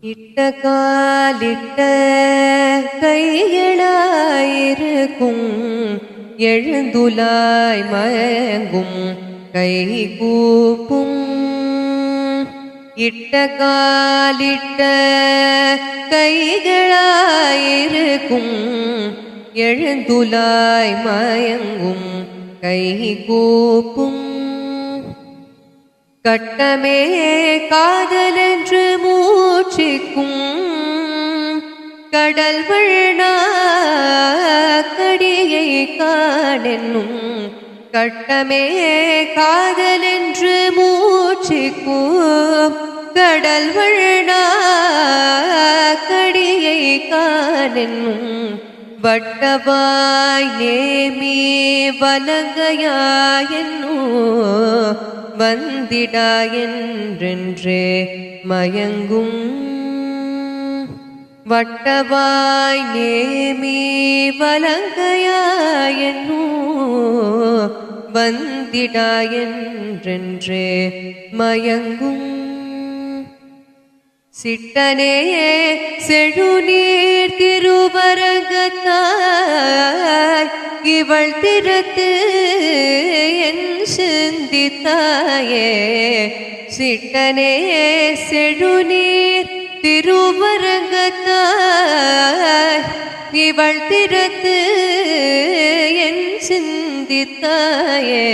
இட்ட காலிட்ட கைகளாயிருக்கும் எழுந்துலாய் மயங்கும் கை கூப்பும். இட்ட காலிட்ட கைகளாயிருக்கும் எழுந்துலாய் மயங்கும் கை கூப்பும். கட்டமே காதலென்று மூச்சிக்கும் கடல் வண்ணாக்கடியை காணென்னும். கட்டமே காதலென்று மூச்சிக்கும் கடல் வண்ணாக்கடியை காணென்னும். வட்டவாய் நேமி வலங்கையாயென்னோ வந்திடாயென்றென்றே மயங்கும். வட்டவாய் நேமி வலங்கையாயென்னோ வந்திடாயென்றென்றே மயங்கும். சிட்டனே செழுநீர் திருவரங்கத்தாய் இவள் திறத்து என் சிந்தித்தாயே. சிட்டனே செழுநீர் திருவரங்கத்தாய் இவள் திறத்து என் சிந்தித்தாயே.